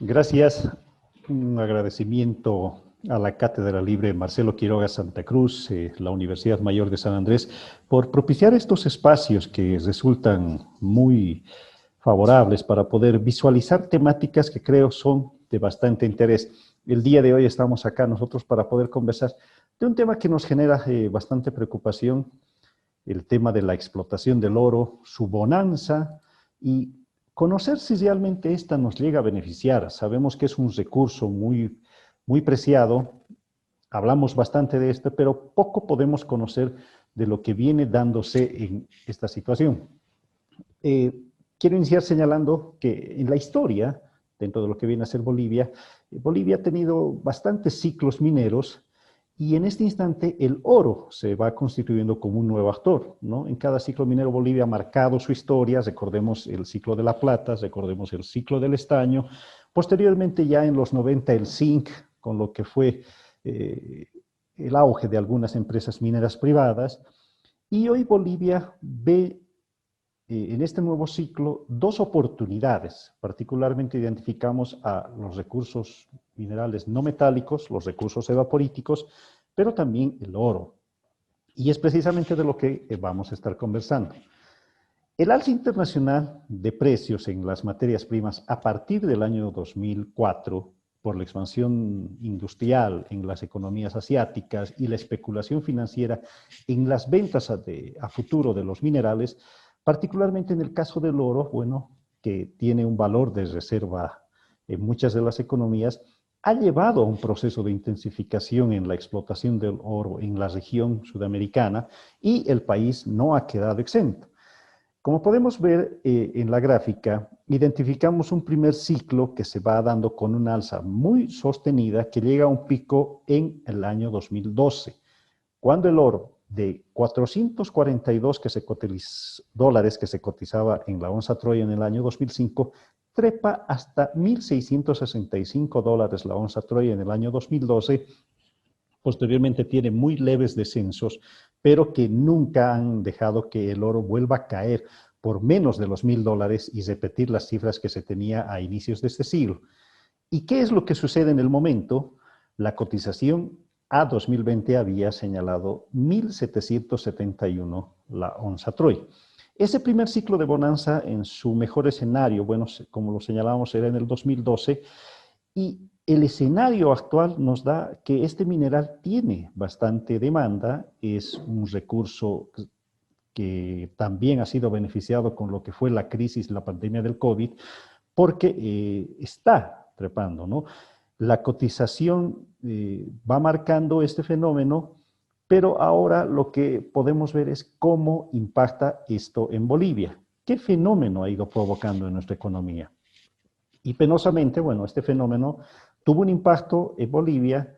Gracias. Un agradecimiento a la Cátedra Libre Marcelo Quiroga Santa Cruz, la Universidad Mayor de San Andrés, por propiciar estos espacios que resultan muy favorables para poder visualizar temáticas que creo son de bastante interés. El día de hoy estamos acá nosotros para poder conversar de un tema que nos genera bastante preocupación, el tema de la explotación del oro, su bonanza y conocer si realmente esta nos llega a beneficiar. Sabemos que es un recurso muy preciado, hablamos bastante de esto, pero poco podemos conocer de lo que viene dándose en esta situación. Quiero iniciar señalando que en la historia, dentro de lo que viene a ser Bolivia, Bolivia ha tenido bastantes ciclos mineros y en este instante el oro se va constituyendo como un nuevo actor, ¿no? En cada ciclo minero Bolivia ha marcado su historia, recordemos el ciclo de la plata, recordemos el ciclo del estaño, posteriormente ya en los 90 el zinc, con lo que fue el auge de algunas empresas mineras privadas, y hoy Bolivia ve en este nuevo ciclo dos oportunidades. Particularmente identificamos a los recursos minerales no metálicos, los recursos evaporíticos, pero también el oro. Y es precisamente de lo que vamos a estar conversando. El alza internacional de precios en las materias primas a partir del año 2004, por la expansión industrial en las economías asiáticas y la especulación financiera en las ventas a futuro de los minerales, particularmente en el caso del oro, bueno, que tiene un valor de reserva en muchas de las economías, ha llevado a un proceso de intensificación en la explotación del oro en la región sudamericana y el país no ha quedado exento. Como podemos ver en la gráfica, identificamos un primer ciclo que se va dando con una alza muy sostenida que llega a un pico en el año 2012, cuando el oro de 442 dólares que se cotizaba en la onza Troy en el año 2005, trepa hasta 1.665 dólares la onza Troy en el año 2012. Posteriormente tiene muy leves descensos, pero que nunca han dejado que el oro vuelva a caer por menos de los $1.000 y repetir las cifras que se tenía a inicios de este siglo. ¿Y qué es lo que sucede en el momento? La cotización a 2020 había señalado 1.771 la onza Troy. Ese primer ciclo de bonanza en su mejor escenario, bueno, como lo señalábamos, era en el 2012, y el escenario actual nos da que este mineral tiene bastante demanda, es un recurso que también ha sido beneficiado con lo que fue la crisis, la pandemia del COVID, porque está trepando, ¿no? La cotización va marcando este fenómeno, pero ahora lo que podemos ver es cómo impacta esto en Bolivia. ¿Qué fenómeno ha ido provocando en nuestra economía? Y penosamente, bueno, este fenómeno tuvo un impacto en Bolivia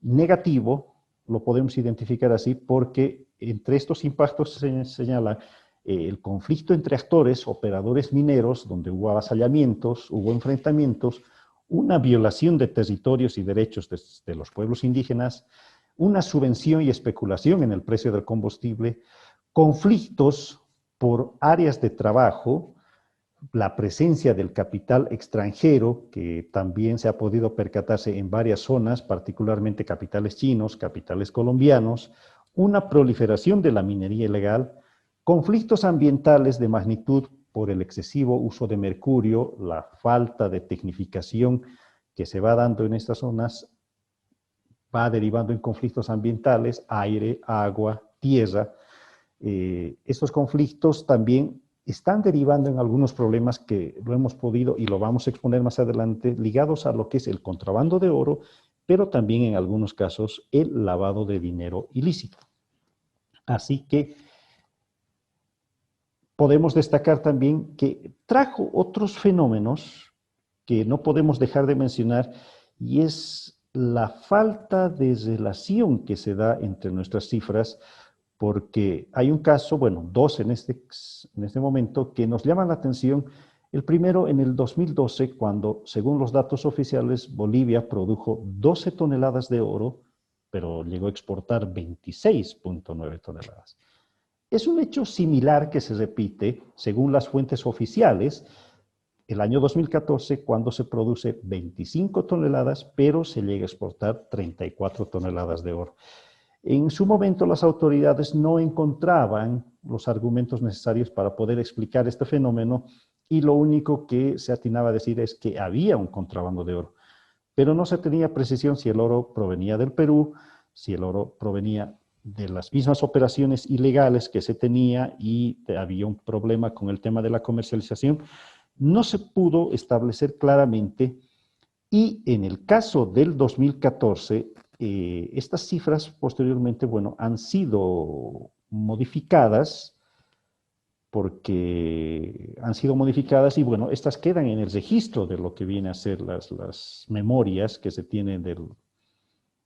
negativo, lo podemos identificar así, porque entre estos impactos se señala el conflicto entre actores, operadores mineros, donde hubo avasallamientos, hubo enfrentamientos, una violación de territorios y derechos de los pueblos indígenas, una subvención y especulación en el precio del combustible, conflictos por áreas de trabajo, la presencia del capital extranjero, que también se ha podido percatarse en varias zonas, particularmente capitales chinos, capitales colombianos, una proliferación de la minería ilegal, conflictos ambientales de magnitud por el excesivo uso de mercurio, la falta de tecnificación que se va dando en estas zonas, va derivando en conflictos ambientales, aire, agua, tierra. Estos conflictos también están derivando en algunos problemas que lo hemos podido y lo vamos a exponer más adelante, ligados a lo que es el contrabando de oro, pero también en algunos casos el lavado de dinero ilícito. Así que podemos destacar también que trajo otros fenómenos que no podemos dejar de mencionar, y es la falta de relación que se da entre nuestras cifras, porque hay un caso, bueno, dos en este momento, que nos llaman la atención. El primero en el 2012, cuando, según los datos oficiales, Bolivia produjo 12 toneladas de oro, pero llegó a exportar 26,9 toneladas. Es un hecho similar que se repite, según las fuentes oficiales, el año 2014, cuando se produce 25 toneladas, pero se llega a exportar 34 toneladas de oro. En su momento, las autoridades no encontraban los argumentos necesarios para poder explicar este fenómeno y lo único que se atinaba a decir es que había un contrabando de oro, pero no se tenía precisión si el oro provenía del Perú, si el oro provenía de las mismas operaciones ilegales que se tenía y había un problema con el tema de la comercialización. No se pudo establecer claramente y en el caso del 2014, estas cifras posteriormente, bueno, han sido modificadas porque han sido modificadas y bueno, estas quedan en el registro de lo que viene a ser las memorias que se tienen de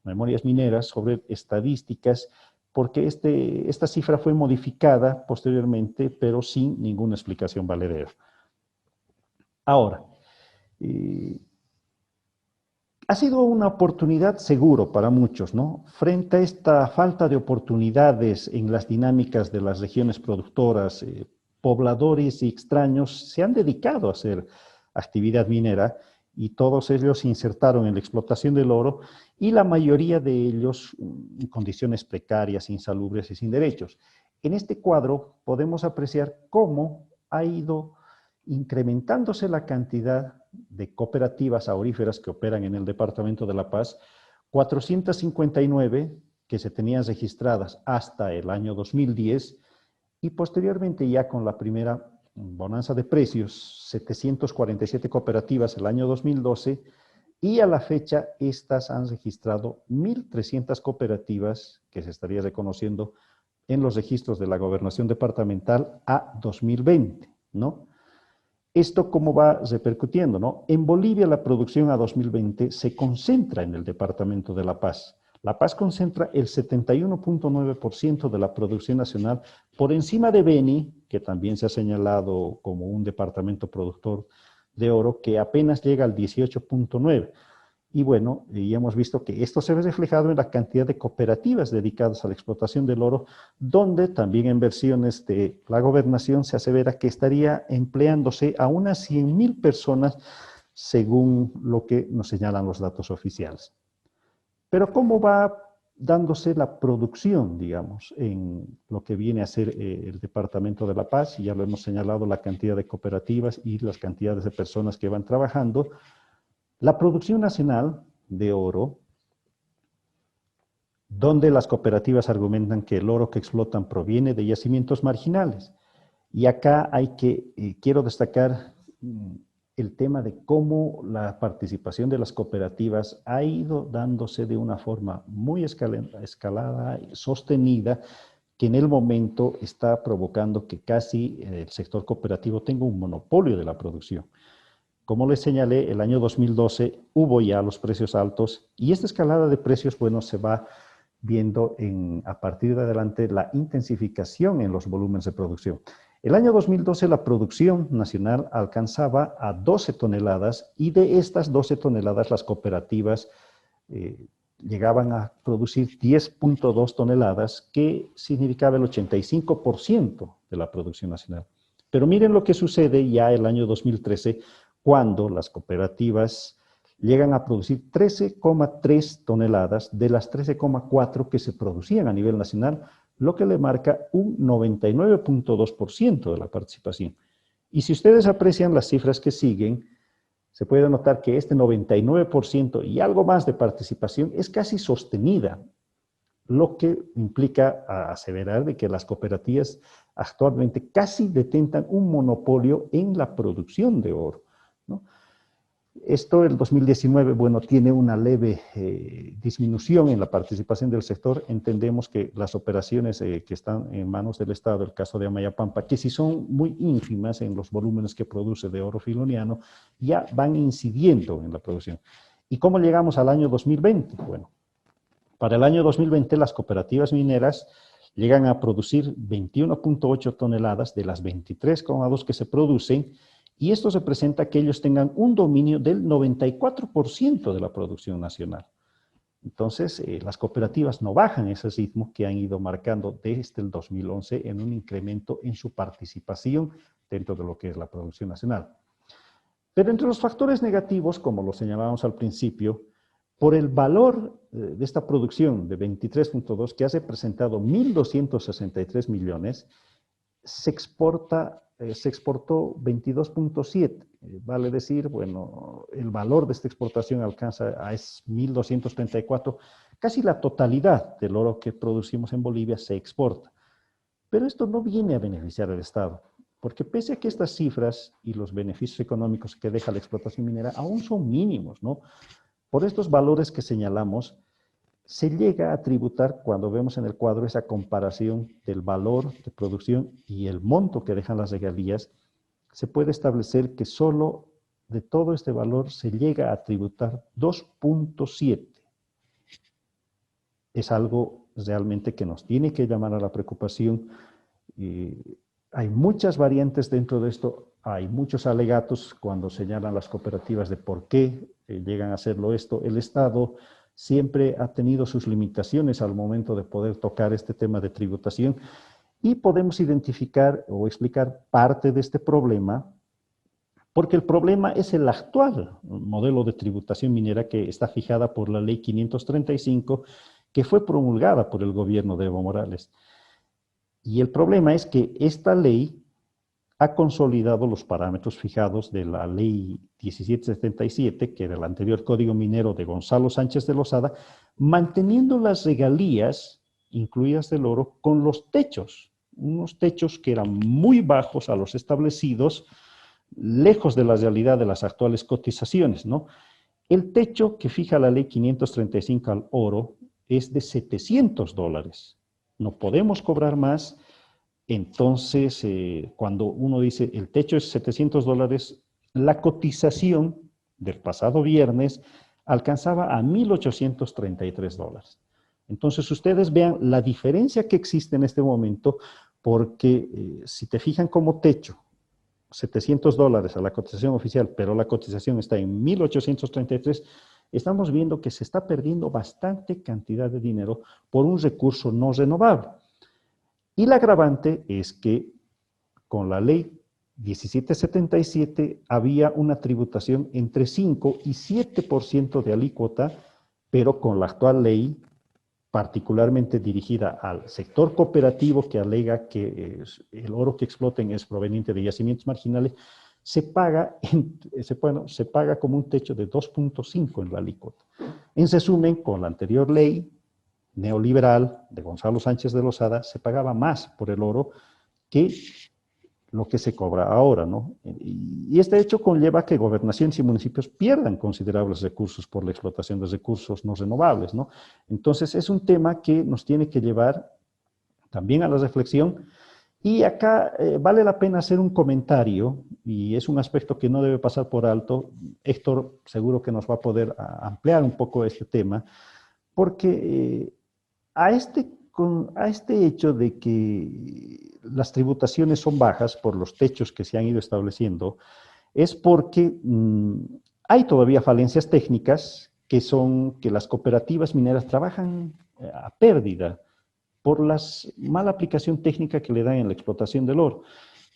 memorias mineras sobre estadísticas, porque esta cifra fue modificada posteriormente, pero sin ninguna explicación valedera. Ahora, ha sido una oportunidad seguro para muchos, ¿no? Frente a esta falta de oportunidades en las dinámicas de las regiones productoras, pobladores y extraños se han dedicado a hacer actividad minera y todos ellos se insertaron en la explotación del oro y la mayoría de ellos en condiciones precarias, insalubres y sin derechos. En este cuadro podemos apreciar cómo ha ido incrementándose la cantidad de cooperativas auríferas que operan en el Departamento de La Paz, 459 que se tenían registradas hasta el año 2010 y posteriormente ya con la primera bonanza de precios, 747 cooperativas el año 2012 y a la fecha estas han registrado 1.300 cooperativas que se estaría reconociendo en los registros de la gobernación departamental a 2020, ¿no? ¿Esto cómo va repercutiendo, no? En Bolivia la producción a 2020 se concentra en el departamento de La Paz. La Paz concentra el 71.9% de la producción nacional por encima de Beni, que también se ha señalado como un departamento productor de oro, que apenas llega al 18.9%. Y bueno, y hemos visto que esto se ve reflejado en la cantidad de cooperativas dedicadas a la explotación del oro, donde también en versiones de la gobernación se asevera que estaría empleándose a unas 100.000 personas según lo que nos señalan los datos oficiales. Pero ¿cómo va dándose la producción, digamos, en lo que viene a ser el Departamento de La Paz? Y ya lo hemos señalado, la cantidad de cooperativas y las cantidades de personas que van trabajando. La producción nacional de oro, donde las cooperativas argumentan que el oro que explotan proviene de yacimientos marginales. Y acá quiero destacar el tema de cómo la participación de las cooperativas ha ido dándose de una forma muy escalada, sostenida, que en el momento está provocando que casi el sector cooperativo tenga un monopolio de la producción. Como les señalé, el año 2012 hubo ya los precios altos y esta escalada de precios, bueno, se va viendo a partir de adelante la intensificación en los volúmenes de producción. El año 2012 la producción nacional alcanzaba a 12 toneladas y de estas 12 toneladas las cooperativas llegaban a producir 10.2 toneladas, que significaba el 85% de la producción nacional. Pero miren lo que sucede ya el año 2013, cuando las cooperativas llegan a producir 13,3 toneladas de las 13,4 que se producían a nivel nacional, lo que le marca un 99.2% de la participación. Y si ustedes aprecian las cifras que siguen, se puede notar que este 99% y algo más de participación es casi sostenida, lo que implica aseverar de que las cooperativas actualmente casi detentan un monopolio en la producción de oro, ¿no? Esto, el 2019, bueno, tiene una leve disminución en la participación del sector. Entendemos que las operaciones que están en manos del Estado, el caso de Amayapampa, que sí son muy ínfimas en los volúmenes que produce de oro filoniano, ya van incidiendo en la producción. ¿Y cómo llegamos al año 2020? Bueno, para el año 2020 las cooperativas mineras llegan a producir 21.8 toneladas de las 23,2 que se producen, y esto representa que ellos tengan un dominio del 94% de la producción nacional. Entonces, las cooperativas no bajan ese ritmo que han ido marcando desde el 2011 en un incremento en su participación dentro de lo que es la producción nacional. Pero entre los factores negativos, como lo señalábamos al principio, por el valor de esta producción de 23.2, que ha representado 1.263 millones, se exportó 22.7. Vale decir, bueno, el valor de esta exportación alcanza a 1.234. Casi la totalidad del oro que producimos en Bolivia se exporta. Pero esto no viene a beneficiar al Estado, porque pese a que estas cifras y los beneficios económicos que deja la explotación minera aún son mínimos, ¿no? Por estos valores que señalamos, se llega a tributar, cuando vemos en el cuadro esa comparación del valor de producción y el monto que dejan las regalías, se puede establecer que solo de todo este valor se llega a tributar 2.7. Es algo realmente que nos tiene que llamar a la preocupación. Hay muchas variantes dentro de esto, hay muchos alegatos cuando señalan las cooperativas de por qué llegan a hacerlo esto. El Estado siempre ha tenido sus limitaciones al momento de poder tocar este tema de tributación y podemos identificar o explicar parte de este problema, porque el problema es el actual modelo de tributación minera que está fijada por la Ley 535, que fue promulgada por el gobierno de Evo Morales. Y el problema es que esta ley ha consolidado los parámetros fijados de la Ley 1777, que era el anterior Código Minero de Gonzalo Sánchez de Lozada, manteniendo las regalías, incluidas del oro, con los techos, unos techos que eran muy bajos a los establecidos, lejos de la realidad de las actuales cotizaciones, ¿no? El techo que fija la Ley 535 al oro es de $700. No podemos cobrar más. Entonces, cuando uno dice el techo es $700, la cotización del pasado viernes alcanzaba a $1.833. Entonces, ustedes vean la diferencia que existe en este momento, porque si te fijan como techo, $700 a la cotización oficial, pero la cotización está en 1.833, estamos viendo que se está perdiendo bastante cantidad de dinero por un recurso no renovable. Y la agravante es que con la ley 1777 había una tributación entre 5 y 7% de alícuota, pero con la actual ley, particularmente dirigida al sector cooperativo que alega que el oro que exploten es proveniente de yacimientos marginales, se paga como un techo de 2.5 en la alícuota. En resumen, con la anterior ley neoliberal de Gonzalo Sánchez de Lozada, se pagaba más por el oro que lo que se cobra ahora, ¿no? Y este hecho conlleva que gobernaciones y municipios pierdan considerables recursos por la explotación de recursos no renovables, ¿no? Entonces, es un tema que nos tiene que llevar también a la reflexión. Y acá vale la pena hacer un comentario, y es un aspecto que no debe pasar por alto. Héctor seguro que nos va a poder ampliar un poco este tema, porque a este hecho de que las tributaciones son bajas por los techos que se han ido estableciendo, es porque hay todavía falencias técnicas que son que las cooperativas mineras trabajan a pérdida por la mala aplicación técnica que le dan en la explotación del oro.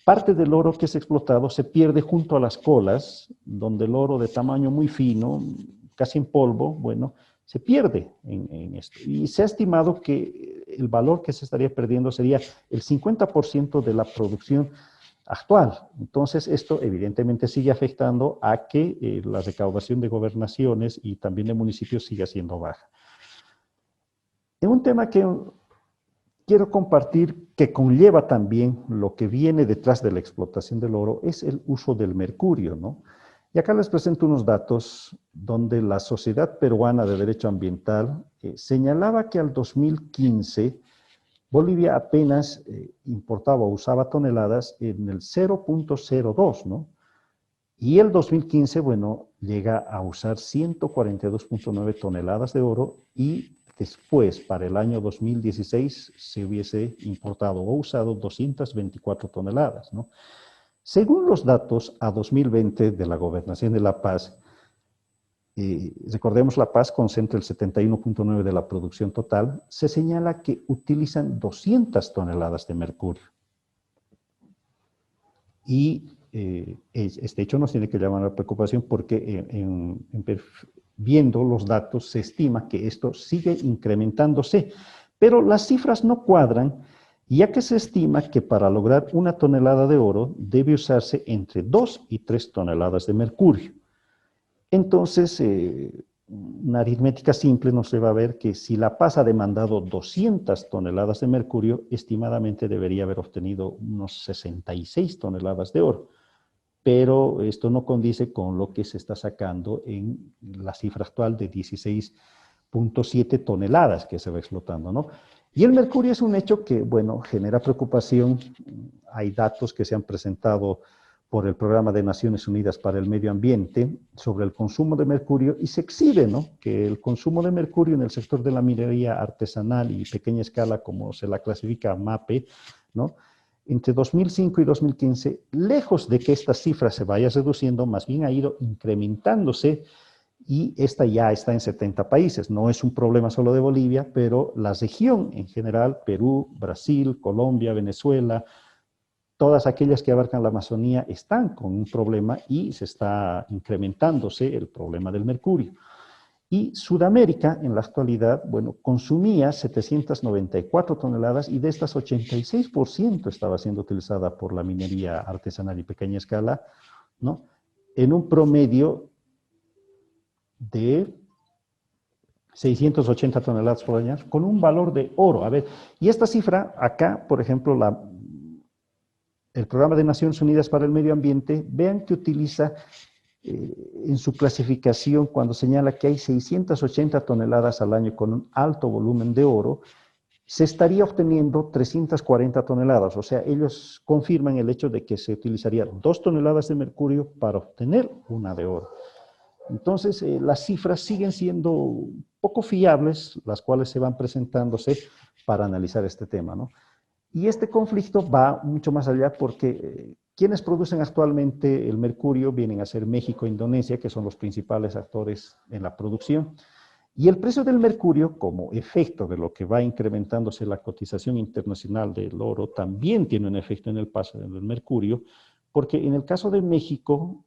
Parte del oro que es explotado se pierde junto a las colas, donde el oro de tamaño muy fino, casi en polvo, bueno, se pierde en esto. Y se ha estimado que el valor que se estaría perdiendo sería el 50% de la producción actual. Entonces, esto evidentemente sigue afectando a que la recaudación de gobernaciones y también de municipios siga siendo baja. En un tema que quiero compartir, que conlleva también lo que viene detrás de la explotación del oro, es el uso del mercurio, ¿no? Y acá les presento unos datos donde la Sociedad Peruana de Derecho Ambiental señalaba que al 2015 Bolivia apenas importaba o usaba toneladas en el 0.02, ¿no? Y el 2015, bueno, llega a usar 142.9 toneladas de oro y después, para el año 2016, se hubiese importado o usado 224 toneladas, ¿no? Según los datos a 2020 de la Gobernación de La Paz, recordemos La Paz concentra el 71.9 de la producción total, se señala que utilizan 200 toneladas de mercurio. Y este hecho nos tiene que llamar a la preocupación porque viendo los datos se estima que esto sigue incrementándose, pero las cifras no cuadran, ya que se estima que para lograr 1 tonelada de oro debe usarse entre 2 y 3 toneladas de mercurio. Entonces, una aritmética simple nos lleva a ver que si La Paz ha demandado 200 toneladas de mercurio, estimadamente debería haber obtenido unos 66 toneladas de oro. Pero esto no condice con lo que se está sacando en la cifra actual de 16,7 toneladas que se va explotando, ¿no? Y el mercurio es un hecho que, bueno, genera preocupación. Hay datos que se han presentado por el Programa de Naciones Unidas para el Medio Ambiente sobre el consumo de mercurio y se exhibe, ¿no?, que el consumo de mercurio en el sector de la minería artesanal y pequeña escala, como se la clasifica MAPE, ¿no?, entre 2005 y 2015, lejos de que esta cifra se vaya reduciendo, más bien ha ido incrementándose y esta ya está en 70 países. No es un problema solo de Bolivia, pero la región en general, Perú, Brasil, Colombia, Venezuela, todas aquellas que abarcan la Amazonía están con un problema y se está incrementándose el problema del mercurio. Y Sudamérica, en la actualidad, bueno, consumía 794 toneladas y de estas 86% estaba siendo utilizada por la minería artesanal y pequeña escala, ¿no?, en un promedio de 680 toneladas por año, con un valor de oro. A ver, y esta cifra, acá, por ejemplo, el Programa de Naciones Unidas para el Medio Ambiente, vean que utiliza en su clasificación cuando señala que hay 680 toneladas al año con un alto volumen de oro, se estaría obteniendo 340 toneladas. O sea, ellos confirman el hecho de que se utilizarían 2 toneladas de mercurio para obtener 1 de oro. Entonces, las cifras siguen siendo poco fiables, las cuales se van presentándose para analizar este tema, ¿no? Y este conflicto va mucho más allá porque quienes producen actualmente el mercurio vienen a ser México e Indonesia, que son los principales actores en la producción. Y el precio del mercurio, como efecto de lo que va incrementándose la cotización internacional del oro, también tiene un efecto en el paso del mercurio, porque en el caso de México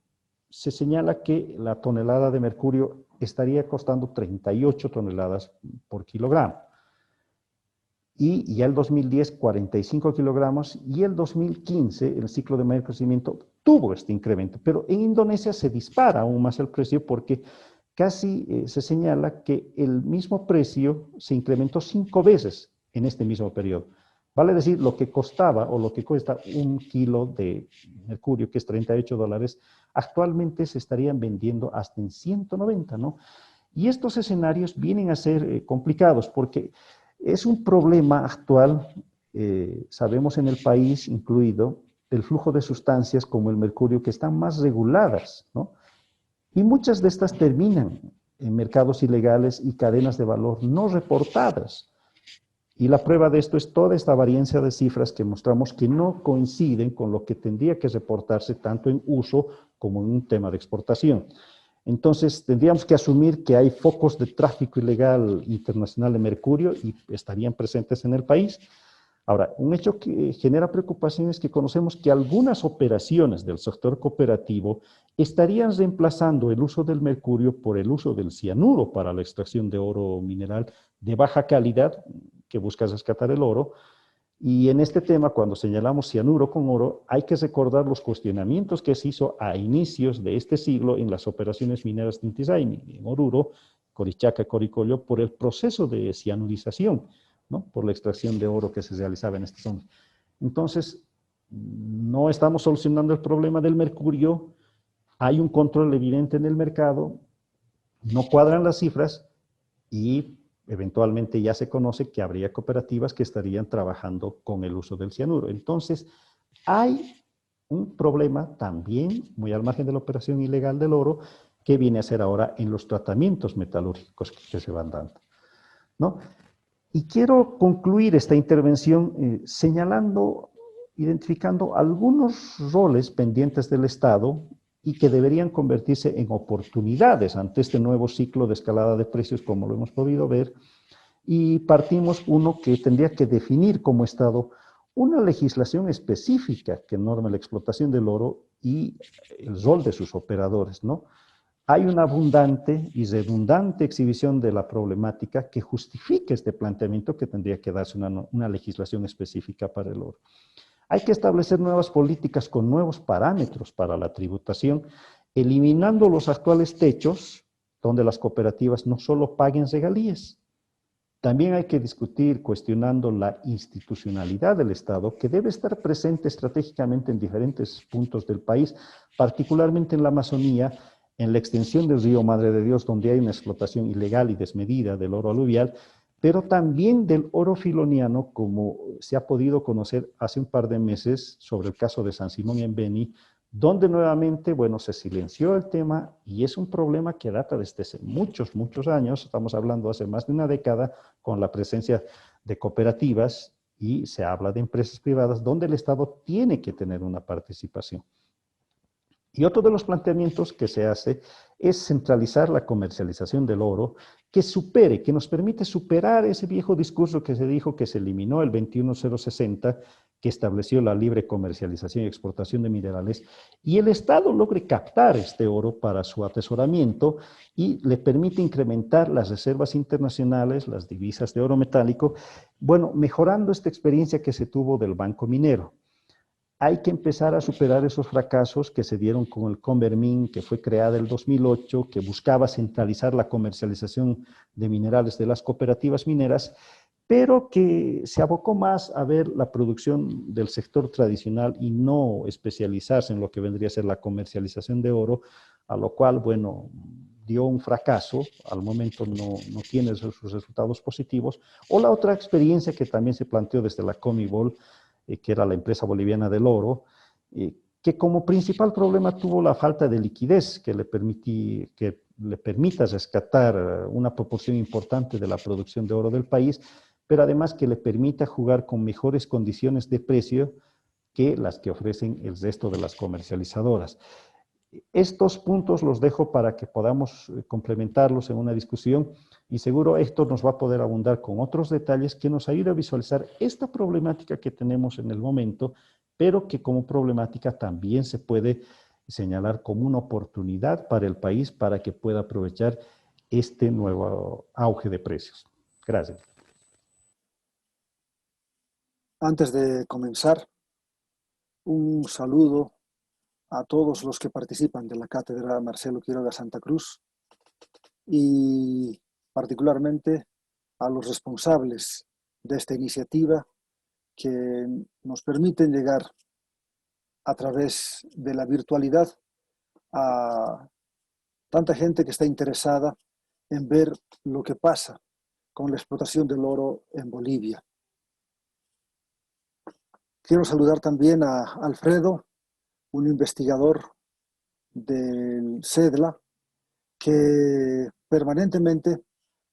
se señala que la tonelada de mercurio estaría costando 38 toneladas por kilogramo. Y ya el 2010, 45 kilogramos, y el 2015, el ciclo de mayor crecimiento, tuvo este incremento. Pero en Indonesia se dispara aún más el precio porque casi se señala que el mismo precio se incrementó 5 veces en este mismo periodo. Vale decir, lo que costaba o lo que cuesta 1 kilo de mercurio, que es $38, actualmente se estarían vendiendo hasta en 190, ¿no? Y estos escenarios vienen a ser complicados porque es un problema actual, sabemos en el país incluido, el flujo de sustancias como el mercurio que están más reguladas, ¿no? Y muchas de estas terminan en mercados ilegales y cadenas de valor no reportadas. Y la prueba de esto es toda esta variancia de cifras que mostramos que no coinciden con lo que tendría que reportarse tanto en uso como en un tema de exportación. Entonces, tendríamos que asumir que hay focos de tráfico ilegal internacional de mercurio y estarían presentes en el país. Ahora, un hecho que genera preocupación es que conocemos que algunas operaciones del sector cooperativo estarían reemplazando el uso del mercurio por el uso del cianuro para la extracción de oro mineral de baja calidad que busca rescatar el oro. Y en este tema, cuando señalamos cianuro con oro, hay que recordar los cuestionamientos que se hizo a inicios de este siglo en las operaciones mineras de Intisaimi, en Oruro, Corichaca, Coricollo, por el proceso de cianurización, ¿no?, por la extracción de oro que se realizaba en estas zonas. Entonces, no estamos solucionando el problema del mercurio, hay un control evidente en el mercado, no cuadran las cifras y eventualmente ya se conoce que habría cooperativas que estarían trabajando con el uso del cianuro. Entonces, hay un problema también, muy al margen de la operación ilegal del oro, que viene a ser ahora en los tratamientos metalúrgicos que se van dando, ¿no? Y quiero concluir esta intervención señalando, identificando algunos roles pendientes del Estado y que deberían convertirse en oportunidades ante este nuevo ciclo de escalada de precios, como lo hemos podido ver, y partimos uno que tendría que definir como Estado una legislación específica que norme la explotación del oro y el rol de sus operadores, ¿no? Hay una abundante y redundante exhibición de la problemática que justifica este planteamiento que tendría que darse una legislación específica para el oro. Hay que establecer nuevas políticas con nuevos parámetros para la tributación, eliminando los actuales techos donde las cooperativas no solo paguen regalías. También hay que discutir cuestionando la institucionalidad del Estado, que debe estar presente estratégicamente en diferentes puntos del país, particularmente en la Amazonía, en la extensión del río Madre de Dios, donde hay una explotación ilegal y desmedida del oro aluvial, pero también del oro filoniano, como se ha podido conocer hace un par de meses sobre el caso de San Simón en Beni, donde nuevamente, bueno, se silenció el tema y es un problema que data desde hace muchos, muchos años, estamos hablando hace más de una década, con la presencia de cooperativas y se habla de empresas privadas donde el Estado tiene que tener una participación. Y otro de los planteamientos que se hace es centralizar la comercialización del oro, que nos permite superar ese viejo discurso que se dijo que se eliminó el 21060, que estableció la libre comercialización y exportación de minerales, y el Estado logre captar este oro para su atesoramiento y le permite incrementar las reservas internacionales, las divisas de oro metálico, bueno, mejorando esta experiencia que se tuvo del Banco Minero. Hay que empezar a superar esos fracasos que se dieron con el Convermin, que fue creada en el 2008, que buscaba centralizar la comercialización de minerales de las cooperativas mineras, pero que se abocó más a ver la producción del sector tradicional y no especializarse en lo que vendría a ser la comercialización de oro, a lo cual, bueno, dio un fracaso, al momento no tiene sus resultados positivos. O la otra experiencia que también se planteó desde la Comibol, que era la empresa boliviana del oro, que como principal problema tuvo la falta de liquidez que le permita rescatar una proporción importante de la producción de oro del país, pero además que le permita jugar con mejores condiciones de precio que las que ofrecen el resto de las comercializadoras. Estos puntos los dejo para que podamos complementarlos en una discusión y seguro esto nos va a poder abundar con otros detalles que nos ayude a visualizar esta problemática que tenemos en el momento, pero que como problemática también se puede señalar como una oportunidad para el país para que pueda aprovechar este nuevo auge de precios. Gracias. Antes de comenzar, un saludo a todos los que participan de la Cátedra Marcelo Quiroga Santa Cruz y particularmente a los responsables de esta iniciativa que nos permiten llegar a través de la virtualidad a tanta gente que está interesada en ver lo que pasa con la explotación del oro en Bolivia. Quiero saludar también a Alfredo, un investigador del CEDLA, que permanentemente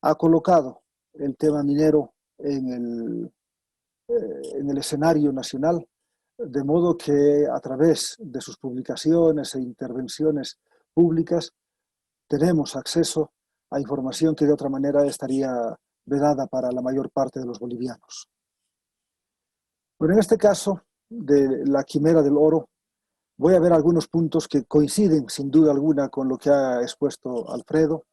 ha colocado el tema minero en el escenario nacional, de modo que a través de sus publicaciones e intervenciones públicas tenemos acceso a información que de otra manera estaría vedada para la mayor parte de los bolivianos. Bueno, en este caso de la quimera del oro, voy a ver algunos puntos que coinciden sin duda alguna con lo que ha expuesto Alfredo.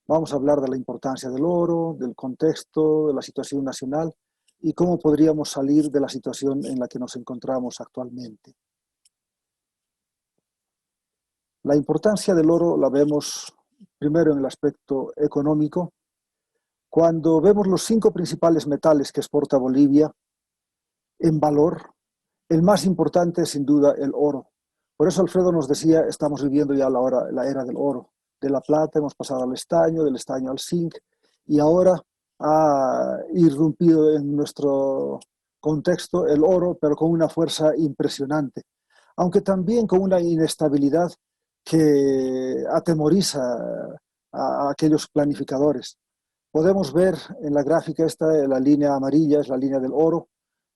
Vamos a hablar de la importancia del oro, del contexto, de la situación nacional y cómo podríamos salir de la situación en la que nos encontramos actualmente. La importancia del oro la vemos primero en el aspecto económico. Cuando vemos los 5 principales metales que exporta Bolivia en valor, el más importante es sin duda el oro. Por eso Alfredo nos decía, estamos viviendo ya la era del oro. De la plata hemos pasado al estaño, del estaño al zinc, y ahora ha irrumpido en nuestro contexto el oro, pero con una fuerza impresionante, aunque también con una inestabilidad que atemoriza a aquellos planificadores. Podemos ver en la gráfica esta, la línea amarilla es la línea del oro,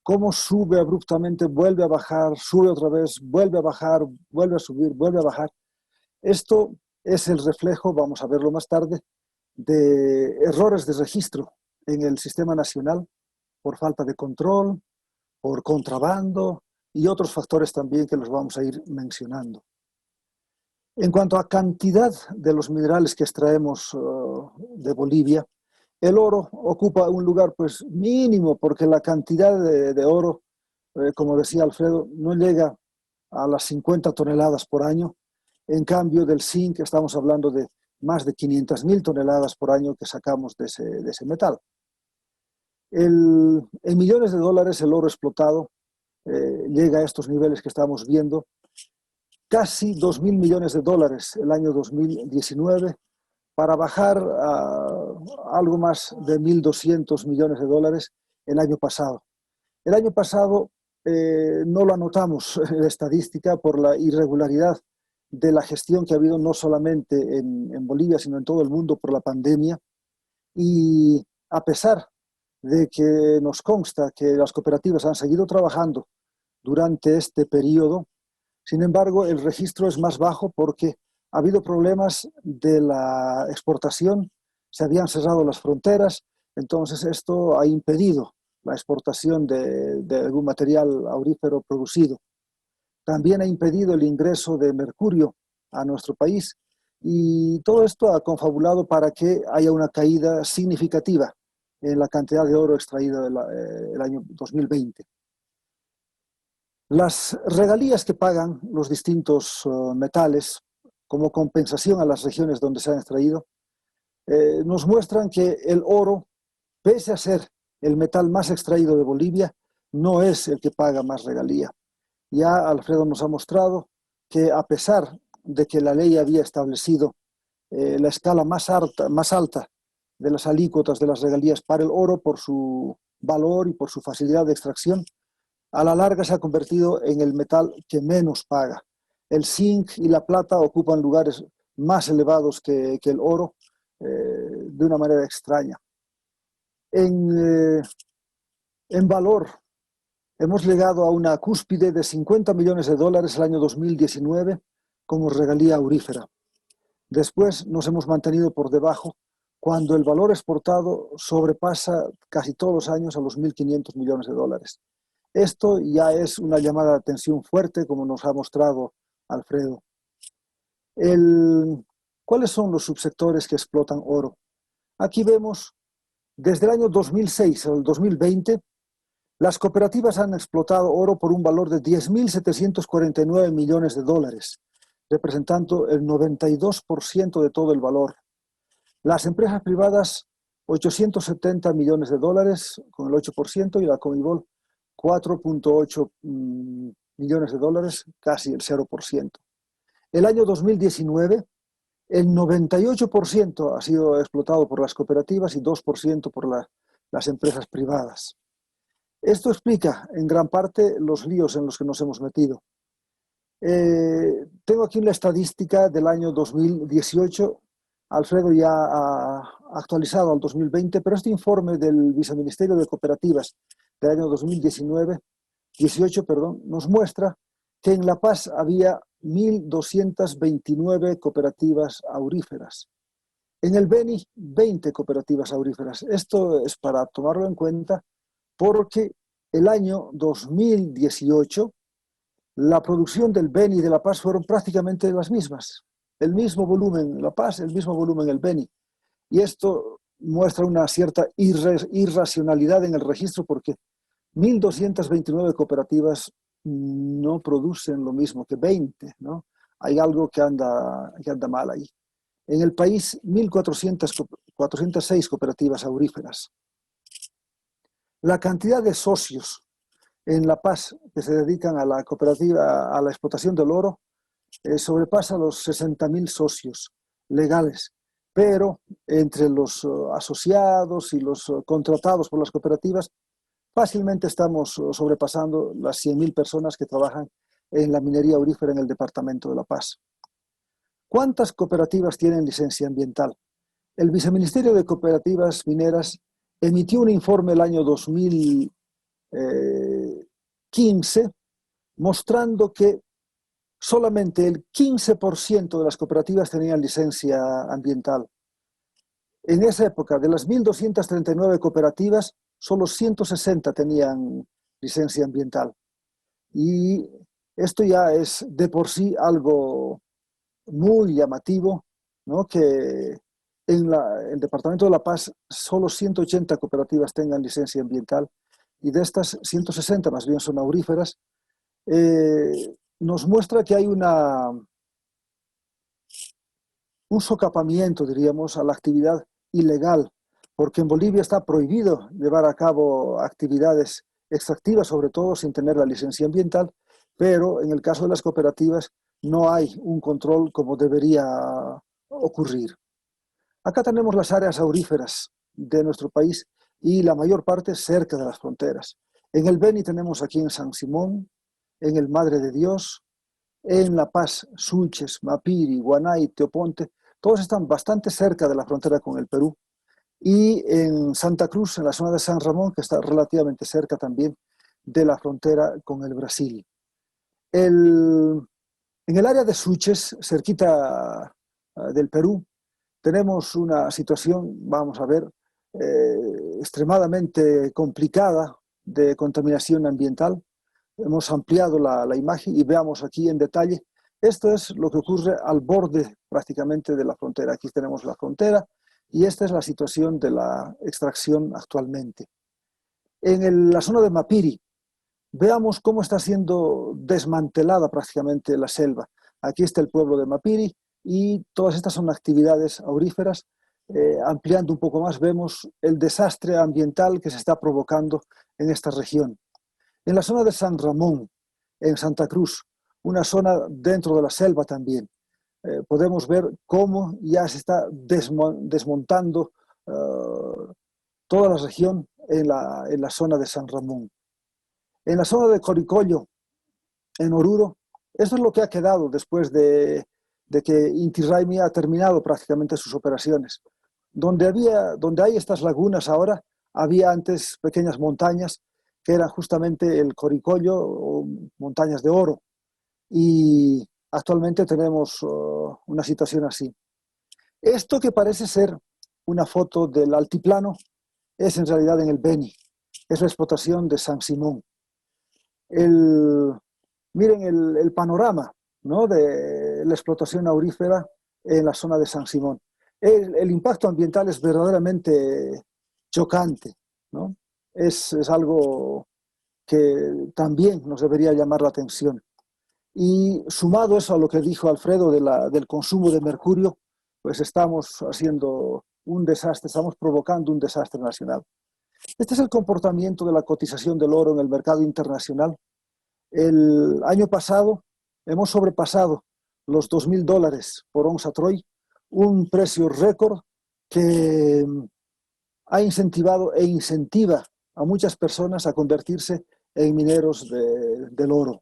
cómo sube abruptamente, vuelve a bajar, sube otra vez, vuelve a bajar, vuelve a subir, vuelve a bajar. Esto es el reflejo, vamos a verlo más tarde, de errores de registro en el sistema nacional por falta de control, por contrabando, y otros factores también que los vamos a ir mencionando. En cuanto a cantidad de los minerales que extraemos de Bolivia, el oro ocupa un lugar pues mínimo porque la cantidad de oro, como decía Alfredo, no llega a las 50 toneladas por año. En cambio del zinc estamos hablando de más de 500.000 toneladas por año que sacamos de ese metal. En millones de dólares el oro explotado llega a estos niveles que estamos viendo, casi 2.000 millones de dólares el año 2019, para bajar a algo más de 1.200 millones de dólares el año pasado. El año pasado no lo anotamos en la estadística por la irregularidad de la gestión que ha habido no solamente en Bolivia, sino en todo el mundo por la pandemia. Y a pesar de que nos consta que las cooperativas han seguido trabajando durante este periodo, sin embargo, el registro es más bajo porque ha habido problemas de la exportación, se habían cerrado las fronteras, entonces esto ha impedido la exportación de algún material aurífero producido. También ha impedido el ingreso de mercurio a nuestro país y todo esto ha confabulado para que haya una caída significativa en la cantidad de oro extraído el año 2020. Las regalías que pagan los distintos metales como compensación a las regiones donde se han extraído nos muestran que el oro, pese a ser el metal más extraído de Bolivia, no es el que paga más regalía. Ya Alfredo nos ha mostrado que a pesar de que la ley había establecido la escala más alta de las alícuotas de las regalías para el oro por su valor y por su facilidad de extracción, a la larga se ha convertido en el metal que menos paga. El zinc y la plata ocupan lugares más elevados que el oro de una manera extraña. En valor, hemos llegado a una cúspide de 50 millones de dólares el año 2019 como regalía aurífera. Después nos hemos mantenido por debajo cuando el valor exportado sobrepasa casi todos los años a los 1.500 millones de dólares. Esto ya es una llamada de atención fuerte, como nos ha mostrado Alfredo. ¿Cuáles son los subsectores que explotan oro? Aquí vemos, desde el año 2006 al 2020, las cooperativas han explotado oro por un valor de 10.749 millones de dólares, representando el 92% de todo el valor. Las empresas privadas, 870 millones de dólares, con el 8%, y la Comibol, 4.8 millones de dólares, casi el 0%. El año 2019, el 98% ha sido explotado por las cooperativas y 2% por las empresas privadas. Esto explica en gran parte los líos en los que nos hemos metido. Tengo aquí la estadística del año 2018. Alfredo ya ha actualizado al 2020, pero este informe del Viceministerio de Cooperativas del año 2018, nos muestra que en La Paz había 1.229 cooperativas auríferas. En el Beni, 20 cooperativas auríferas. Esto es para tomarlo en cuenta porque el año 2018 la producción del Beni y de La Paz fueron prácticamente las mismas. El mismo volumen en La Paz, el mismo volumen en el Beni. Y esto muestra una cierta irracionalidad en el registro porque 1.229 cooperativas no producen lo mismo que 20, ¿no? Hay algo que anda mal ahí. En el país, 1.406 cooperativas auríferas. La cantidad de socios en La Paz que se dedican a la cooperativa, a la explotación del oro, sobrepasa los 60.000 socios legales, pero entre los asociados y los contratados por las cooperativas, fácilmente estamos sobrepasando las 100.000 personas que trabajan en la minería aurífera en el departamento de La Paz. ¿Cuántas cooperativas tienen licencia ambiental? El Viceministerio de Cooperativas Mineras emitió un informe el año 2015 mostrando que solamente el 15% de las cooperativas tenían licencia ambiental. En esa época, de las 1.239 cooperativas, solo 160 tenían licencia ambiental. Y esto ya es de por sí algo muy llamativo, ¿no? Que en el Departamento de La Paz solo 180 cooperativas tengan licencia ambiental y de estas 160 más bien son auríferas. Nos muestra que hay un socapamiento, diríamos, a la actividad ilegal, porque en Bolivia está prohibido llevar a cabo actividades extractivas, sobre todo sin tener la licencia ambiental, pero en el caso de las cooperativas no hay un control como debería ocurrir. Acá tenemos las áreas auríferas de nuestro país y la mayor parte cerca de las fronteras. En el Beni tenemos aquí en San Simón, en el Madre de Dios, en La Paz, Suches, Mapiri, Guanay, Teoponte, todos están bastante cerca de la frontera con el Perú. Y en Santa Cruz, en la zona de San Ramón, que está relativamente cerca también de la frontera con el Brasil. En el área de Suches, cerquita del Perú, tenemos una situación, vamos a ver, extremadamente complicada de contaminación ambiental. Hemos ampliado la imagen y veamos aquí en detalle. Esto es lo que ocurre al borde prácticamente de la frontera. Aquí tenemos la frontera y esta es la situación de la extracción actualmente. En la zona de Mapiri, veamos cómo está siendo desmantelada prácticamente la selva. Aquí está el pueblo de Mapiri y todas estas son actividades auríferas. Ampliando un poco más, vemos el desastre ambiental que se está provocando en esta región. En la zona de San Ramón, en Santa Cruz, una zona dentro de la selva también, podemos ver cómo ya se está desmontando toda la región en la zona de San Ramón. En la zona de Coricollo, en Oruro, esto es lo que ha quedado después de que Inti Raymi ha terminado prácticamente sus operaciones. Donde hay estas lagunas ahora, había antes pequeñas montañas que eran justamente el Coricollo o montañas de oro. Y actualmente tenemos una situación así. Esto que parece ser una foto del altiplano es en realidad en el Beni, es la explotación de San Simón. Miren el panorama, ¿no?, de la explotación aurífera en la zona de San Simón. El impacto ambiental es verdaderamente chocante, ¿no? Es algo que también nos debería llamar la atención. Y sumado eso a lo que dijo Alfredo del consumo de mercurio, pues estamos haciendo un desastre, estamos provocando un desastre nacional. Este es el comportamiento de la cotización del oro en el mercado internacional. El año pasado hemos sobrepasado los $2.000 por onza Troy, un precio récord que ha incentivado e incentiva a muchas personas a convertirse en mineros del oro.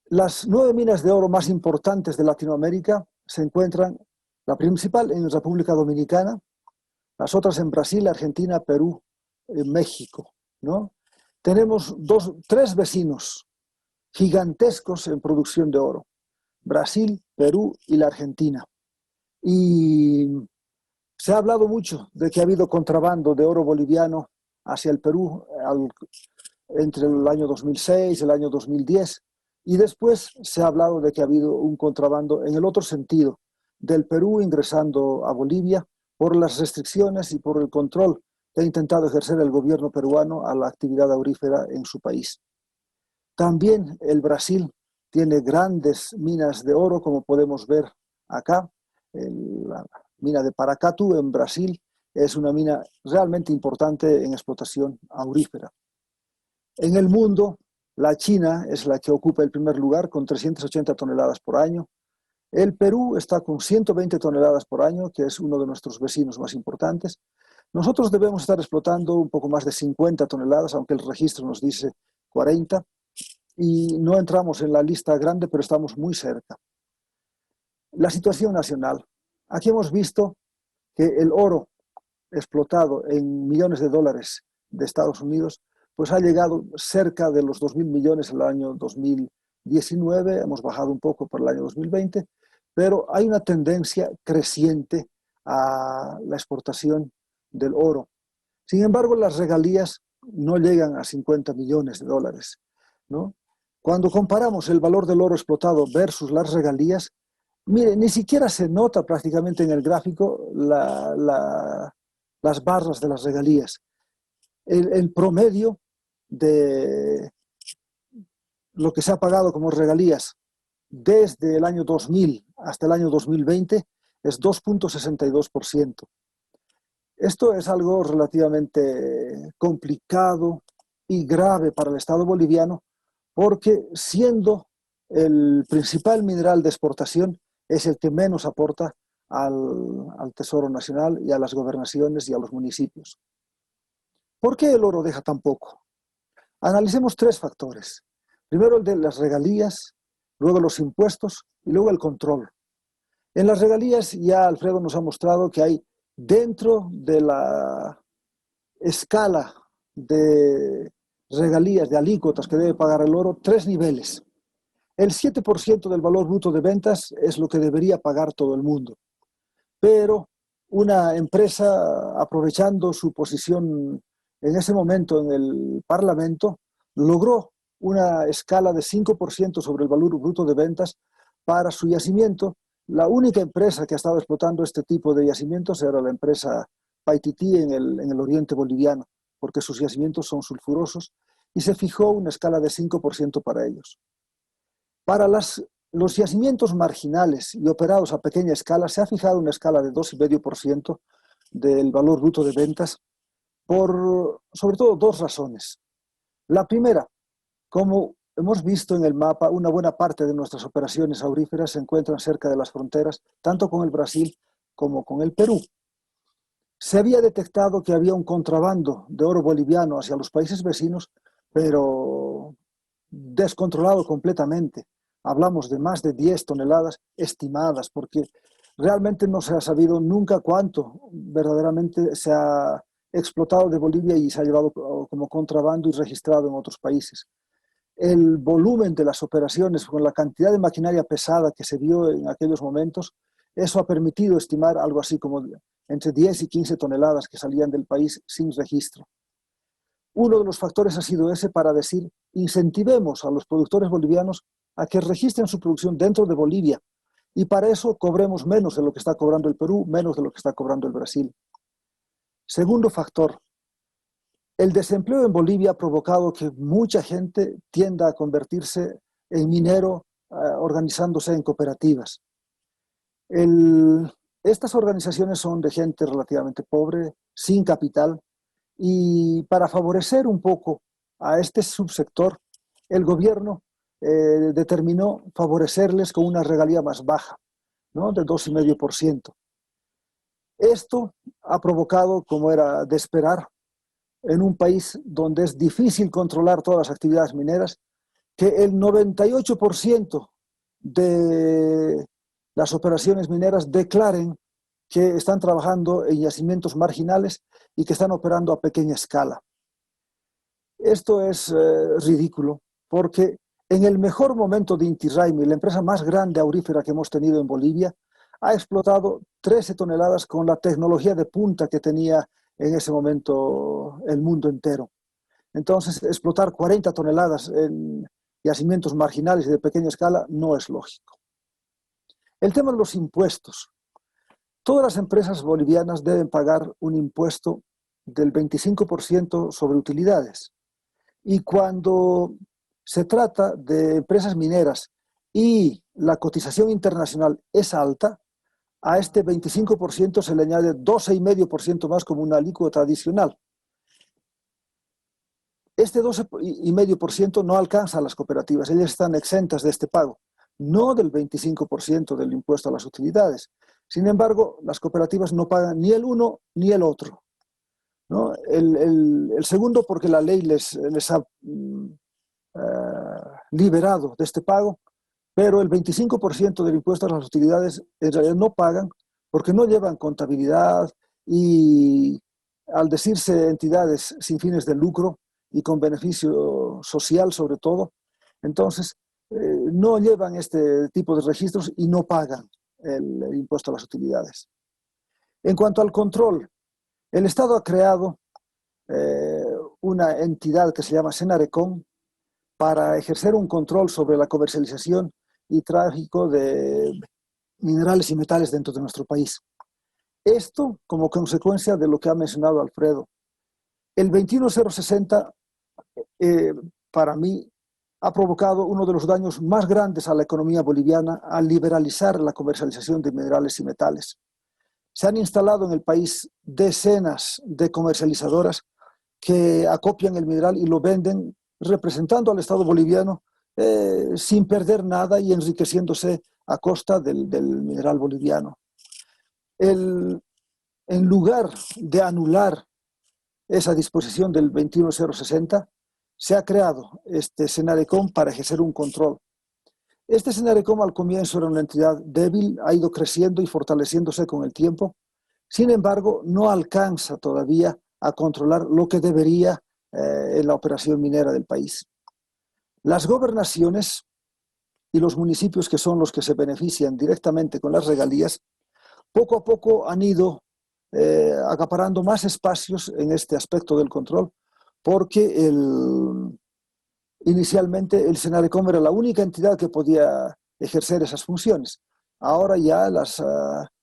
Las 9 minas de oro más importantes de Latinoamérica se encuentran, la principal en República Dominicana, las otras en Brasil, Argentina, Perú, México, ¿no? Tenemos 3 vecinos gigantescos en producción de oro: Brasil, Perú y la Argentina. Y se ha hablado mucho de que ha habido contrabando de oro boliviano hacia el Perú entre el año 2006 y el año 2010. Y después se ha hablado de que ha habido un contrabando en el otro sentido, del Perú ingresando a Bolivia por las restricciones y por el control que ha intentado ejercer el gobierno peruano a la actividad aurífera en su país. También el Brasil tiene grandes minas de oro, como podemos ver acá. La mina de Paracatu en Brasil es una mina realmente importante en explotación aurífera. En el mundo, la China es la que ocupa el primer lugar con 380 toneladas por año. El Perú está con 120 toneladas por año, que es uno de nuestros vecinos más importantes. Nosotros debemos estar explotando un poco más de 50 toneladas, aunque el registro nos dice 40. Y no entramos en la lista grande, pero estamos muy cerca. La situación nacional. Aquí hemos visto que el oro explotado en millones de dólares de Estados Unidos pues ha llegado cerca de los 2.000 millones en el año 2019, hemos bajado un poco para el año 2020, pero hay una tendencia creciente a la exportación del oro. Sin embargo, las regalías no llegan a 50 millones de dólares, ¿no? Cuando comparamos el valor del oro explotado versus las regalías, mire, ni siquiera se nota prácticamente en el gráfico las barras de las regalías. El promedio de lo que se ha pagado como regalías desde el año 2000 hasta el año 2020 es 2,62%. Esto es algo relativamente complicado y grave para el Estado boliviano, porque siendo el principal mineral de exportación, es el que menos aporta al Tesoro Nacional y a las gobernaciones y a los municipios. ¿Por qué el oro deja tan poco? Analicemos tres factores. Primero el de las regalías, luego los impuestos y luego el control. En las regalías ya Alfredo nos ha mostrado que hay dentro de la escala de regalías, de alícuotas que debe pagar el oro, tres niveles. El 7% del valor bruto de ventas es lo que debería pagar todo el mundo. Pero una empresa, aprovechando su posición en ese momento en el Parlamento, logró una escala de 5% sobre el valor bruto de ventas para su yacimiento. La única empresa que ha estado explotando este tipo de yacimientos era la empresa Paititi en el oriente boliviano, porque sus yacimientos son sulfurosos, y se fijó una escala de 5% para ellos. Para los yacimientos marginales y operados a pequeña escala se ha fijado una escala de 2,5% del valor bruto de ventas por sobre todo dos razones. La primera, como hemos visto en el mapa, una buena parte de nuestras operaciones auríferas se encuentran cerca de las fronteras, tanto con el Brasil como con el Perú. Se había detectado que había un contrabando de oro boliviano hacia los países vecinos, pero descontrolado completamente. Hablamos de más de 10 toneladas estimadas, porque realmente no se ha sabido nunca cuánto verdaderamente se ha explotado de Bolivia y se ha llevado como contrabando y registrado en otros países. El volumen de las operaciones con la cantidad de maquinaria pesada que se vio en aquellos momentos, eso ha permitido estimar algo así como entre 10 y 15 toneladas que salían del país sin registro. Uno de los factores ha sido ese para decir, incentivemos a los productores bolivianos a que registren su producción dentro de Bolivia y para eso cobremos menos de lo que está cobrando el Perú, menos de lo que está cobrando el Brasil. Segundo factor, el desempleo en Bolivia ha provocado que mucha gente tienda a convertirse en minero organizándose en cooperativas. Estas organizaciones son de gente relativamente pobre, sin capital, y para favorecer un poco a este subsector, el gobierno determinó favorecerles con una regalía más baja, ¿no? De 2,5%. Esto ha provocado, como era de esperar, en un país donde es difícil controlar todas las actividades mineras, que el 98% de las operaciones mineras declaren que están trabajando en yacimientos marginales y que están operando a pequeña escala. Esto es ridículo, porque en el mejor momento de Inti Raymi, la empresa más grande aurífera que hemos tenido en Bolivia, ha explotado 13 toneladas con la tecnología de punta que tenía en ese momento el mundo entero. Entonces, explotar 40 toneladas en yacimientos marginales y de pequeña escala no es lógico. El tema de los impuestos. Todas las empresas bolivianas deben pagar un impuesto del 25% sobre utilidades. Y cuando se trata de empresas mineras y la cotización internacional es alta, a este 25% se le añade 12,5% más como una alícuota adicional. Este 12,5% no alcanza a las cooperativas, ellas están exentas de este pago, no del 25% del impuesto a las utilidades. Sin embargo, las cooperativas no pagan ni el uno ni el otro, ¿no? El segundo porque la ley les ha liberado de este pago, pero el 25% del impuesto a las utilidades en realidad no pagan porque no llevan contabilidad y al decirse entidades sin fines de lucro y con beneficio social sobre todo, entonces no llevan este tipo de registros y no pagan el impuesto a las utilidades. En cuanto al control, el Estado ha creado una entidad que se llama Senarecom para ejercer un control sobre la comercialización y tráfico de minerales y metales dentro de nuestro país. Esto como consecuencia de lo que ha mencionado Alfredo. El 21060 para mí ha provocado uno de los daños más grandes a la economía boliviana al liberalizar la comercialización de minerales y metales. Se han instalado en el país decenas de comercializadoras que acopian el mineral y lo venden representando al Estado boliviano sin perder nada y enriqueciéndose a costa del mineral boliviano. En lugar de anular esa disposición del 21060, se ha creado este Senarecom para ejercer un control. Este Senarecom al comienzo era una entidad débil, ha ido creciendo y fortaleciéndose con el tiempo. Sin embargo, no alcanza todavía a controlar lo que debería en la operación minera del país. Las gobernaciones y los municipios, que son los que se benefician directamente con las regalías, poco a poco han ido acaparando más espacios en este aspecto del control, porque inicialmente el Senarecom era la única entidad que podía ejercer esas funciones. Ahora ya las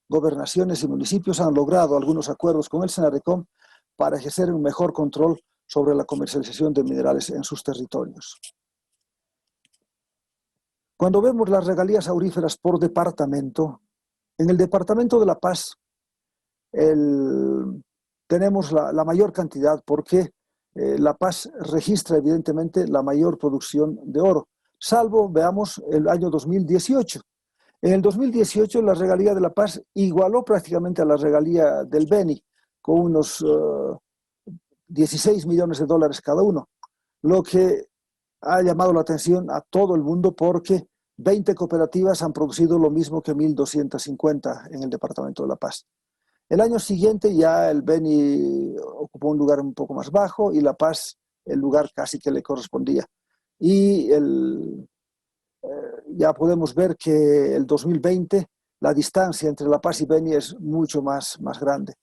gobernaciones y municipios han logrado algunos acuerdos con el Senarecom para ejercer un mejor control sobre la comercialización de minerales en sus territorios. Cuando vemos las regalías auríferas por departamento, en el departamento de La Paz tenemos la mayor cantidad porque La Paz registra evidentemente la mayor producción de oro, salvo, veamos, el año 2018. En el 2018 la regalía de La Paz igualó prácticamente a la regalía del Beni, con unos 16 millones de dólares cada uno, lo que ha llamado la atención a todo el mundo porque 20 cooperativas han producido lo mismo que 1.250 en el departamento de La Paz. El año siguiente ya el Beni ocupó un lugar un poco más bajo y La Paz el lugar casi que le correspondía. Y ya podemos ver que el 2020 la distancia entre La Paz y Beni es mucho más grande.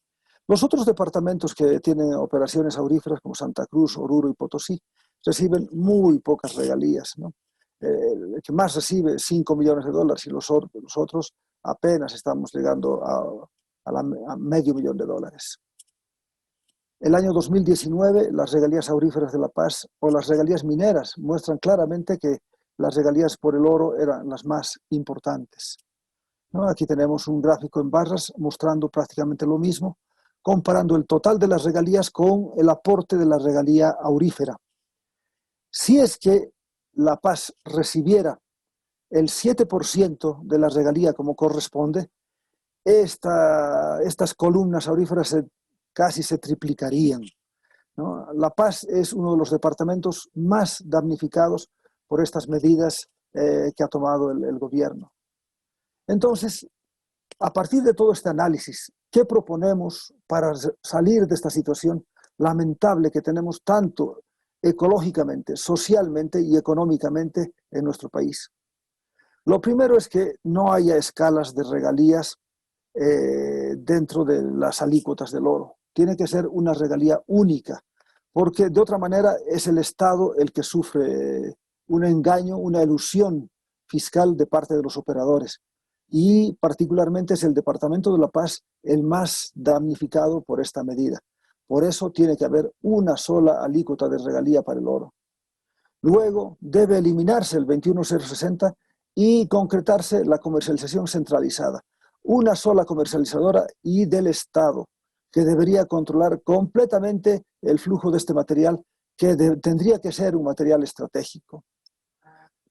Los otros departamentos que tienen operaciones auríferas como Santa Cruz, Oruro y Potosí reciben muy pocas regalías, ¿no? El que más recibe 5 millones de dólares y los otros apenas estamos llegando a medio millón de dólares. El año 2019 las regalías auríferas de La Paz o las regalías mineras muestran claramente que las regalías por el oro eran las más importantes, ¿no? Aquí tenemos un gráfico en barras mostrando prácticamente lo mismo, comparando el total de las regalías con el aporte de la regalía aurífera. Si es que La Paz recibiera el 7% de la regalía como corresponde, estas columnas auríferas casi se triplicarían, ¿no? La Paz es uno de los departamentos más damnificados por estas medidas que ha tomado el gobierno. Entonces, a partir de todo este análisis, ¿qué proponemos para salir de esta situación lamentable que tenemos tanto ecológicamente, socialmente y económicamente en nuestro país? Lo primero es que no haya escalas de regalías dentro de las alícuotas del oro. Tiene que ser una regalía única, porque de otra manera es el Estado el que sufre un engaño, una elusión fiscal de parte de los operadores. Y particularmente es el Departamento de La Paz el más damnificado por esta medida. Por eso tiene que haber una sola alícuota de regalía para el oro. Luego debe eliminarse el 21060 y concretarse la comercialización centralizada. Una sola comercializadora y del Estado, que debería controlar completamente el flujo de este material, que tendría que ser un material estratégico.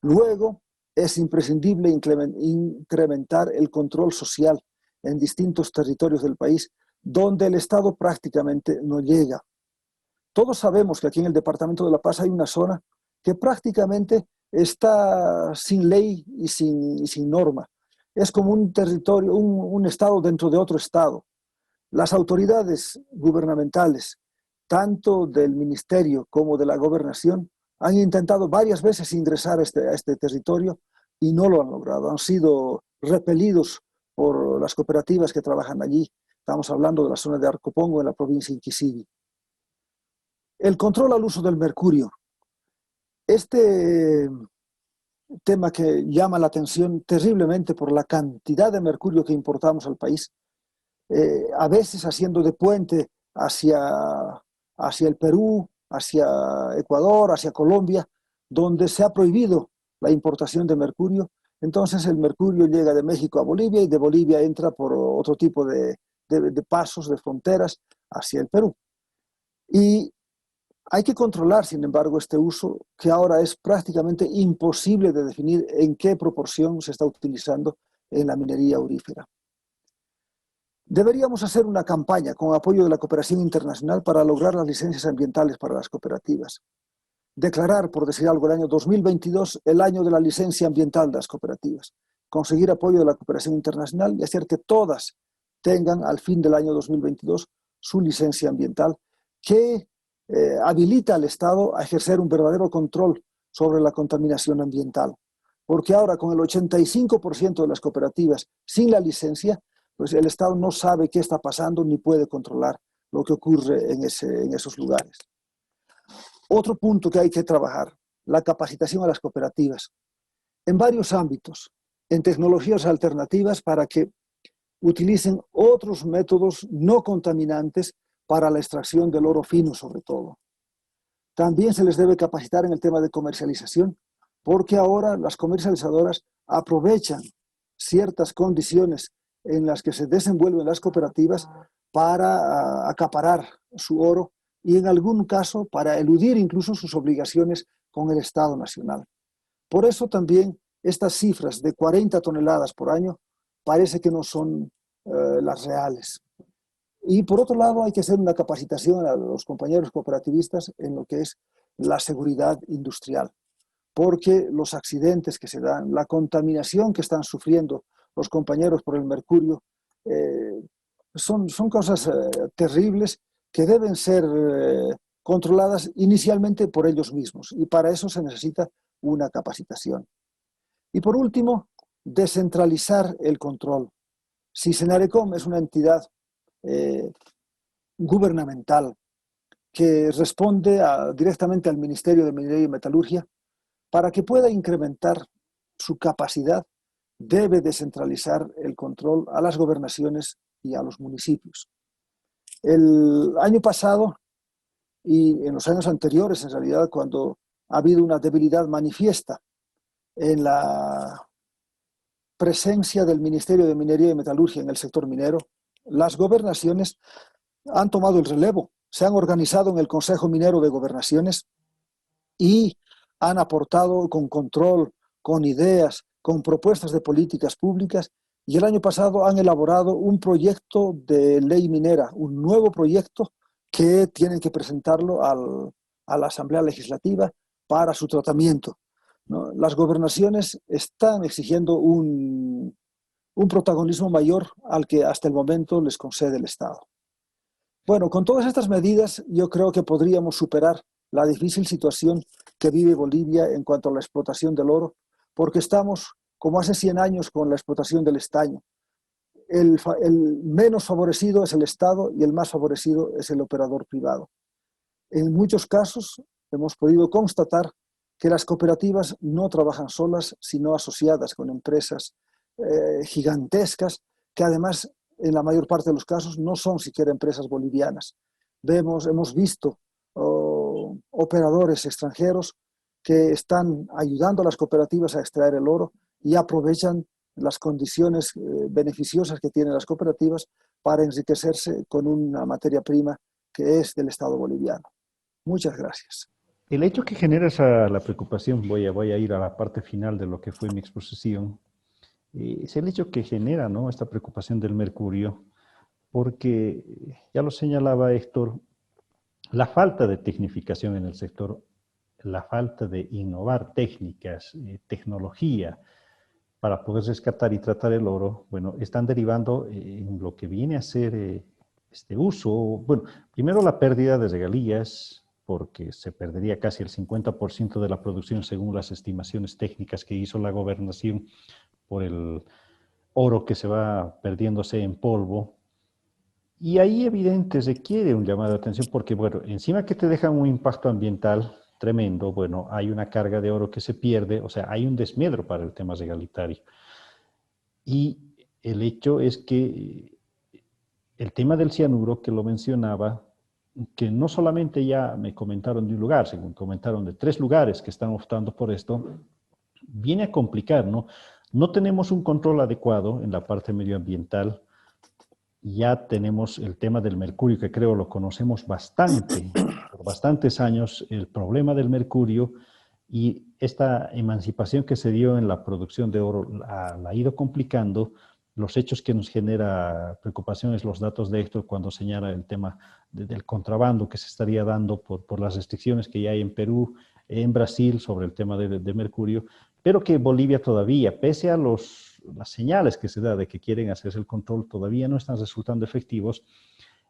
Luego, es imprescindible incrementar el control social en distintos territorios del país, donde el Estado prácticamente no llega. Todos sabemos que aquí en el Departamento de La Paz hay una zona que prácticamente está sin ley y sin norma. Es como un territorio, un estado dentro de otro estado. Las autoridades gubernamentales, tanto del ministerio como de la gobernación, han intentado varias veces ingresar a este territorio y no lo han logrado. Han sido repelidos por las cooperativas que trabajan allí. Estamos hablando de la zona de Arcopongo, en la provincia de Inquisivi. El control al uso del mercurio. Este tema que llama la atención terriblemente por la cantidad de mercurio que importamos al país, a veces haciendo de puente hacia el Perú, hacia Ecuador, hacia Colombia, donde se ha prohibido la importación de mercurio. Entonces el mercurio llega de México a Bolivia y de Bolivia entra por otro tipo de pasos, de fronteras, hacia el Perú. Y hay que controlar, sin embargo, este uso que ahora es prácticamente imposible de definir en qué proporción se está utilizando en la minería aurífera. Deberíamos hacer una campaña con apoyo de la cooperación internacional para lograr las licencias ambientales para las cooperativas. Declarar, por decir algo, el año 2022 el año de la licencia ambiental de las cooperativas. Conseguir apoyo de la cooperación internacional y hacer que todas tengan al fin del año 2022 su licencia ambiental que habilita al Estado a ejercer un verdadero control sobre la contaminación ambiental. Porque ahora con el 85% de las cooperativas sin la licencia, pues el Estado no sabe qué está pasando ni puede controlar lo que ocurre en esos lugares. Otro punto que hay que trabajar, la capacitación a las cooperativas en varios ámbitos, en tecnologías alternativas para que utilicen otros métodos no contaminantes para la extracción del oro fino sobre todo. También se les debe capacitar en el tema de comercialización, porque ahora las comercializadoras aprovechan ciertas condiciones en las que se desenvuelven las cooperativas para acaparar su oro y en algún caso para eludir incluso sus obligaciones con el Estado Nacional. Por eso también estas cifras de 40 toneladas por año parece que no son las reales. Y por otro lado hay que hacer una capacitación a los compañeros cooperativistas en lo que es la seguridad industrial, porque los accidentes que se dan, la contaminación que están sufriendo los compañeros por el mercurio, son cosas terribles que deben ser controladas inicialmente por ellos mismos y para eso se necesita una capacitación. Y por último, descentralizar el control. Si Senarecom es una entidad gubernamental que responde directamente al Ministerio de Minería y Metalurgia, para que pueda incrementar su capacidad, debe descentralizar el control a las gobernaciones y a los municipios. El año pasado y en los años anteriores, en realidad, cuando ha habido una debilidad manifiesta en la presencia del Ministerio de Minería y Metalurgia en el sector minero, las gobernaciones han tomado el relevo, se han organizado en el Consejo Minero de Gobernaciones y han aportado con control, con ideas, con propuestas de políticas públicas y el año pasado han elaborado un proyecto de ley minera, un nuevo proyecto que tienen que presentarlo a la Asamblea Legislativa para su tratamiento, ¿no? Las gobernaciones están exigiendo un protagonismo mayor al que hasta el momento les concede el Estado. Bueno, con todas estas medidas yo creo que podríamos superar la difícil situación que vive Bolivia en cuanto a la explotación del oro, porque estamos, como hace 100 años, con la explotación del estaño. El menos favorecido es el Estado y el más favorecido es el operador privado. En muchos casos hemos podido constatar que las cooperativas no trabajan solas, sino asociadas con empresas gigantescas, que además en la mayor parte de los casos no son siquiera empresas bolivianas. Hemos visto operadores extranjeros que están ayudando a las cooperativas a extraer el oro y aprovechan las condiciones beneficiosas que tienen las cooperativas para enriquecerse con una materia prima que es del Estado boliviano. Muchas gracias. El hecho que genera la preocupación, voy a ir a la parte final de lo que fue mi exposición, es el hecho que genera, ¿no?, esta preocupación del mercurio, porque ya lo señalaba Héctor, la falta de tecnificación en el sector, la falta de innovar técnicas, tecnología para poder rescatar y tratar el oro, bueno, están derivando en lo que viene a ser este uso. Bueno, primero la pérdida de regalías, porque se perdería casi el 50% de la producción según las estimaciones técnicas que hizo la gobernación por el oro que se va perdiéndose en polvo. Y ahí evidente requiere un llamado de atención porque, bueno, encima que te dejan un impacto ambiental tremendo, bueno, hay una carga de oro que se pierde, o sea, hay un desmedro para el tema regalitario. Y el hecho es que el tema del cianuro, que lo mencionaba, que no solamente ya me comentaron de un lugar, según comentaron de 3 lugares que están optando por esto, viene a complicar, ¿no? No tenemos un control adecuado en la parte medioambiental. Ya tenemos el tema del mercurio, que creo lo conocemos bastante, por bastantes años, el problema del mercurio y esta emancipación que se dio en la producción de oro la ha ido complicando. Los hechos que nos genera preocupación es los datos de Héctor cuando señala el tema del contrabando que se estaría dando por las restricciones que ya hay en Perú, en Brasil, sobre el tema de mercurio, pero que Bolivia todavía, pese a las señales que se da de que quieren hacerse el control, todavía no están resultando efectivos.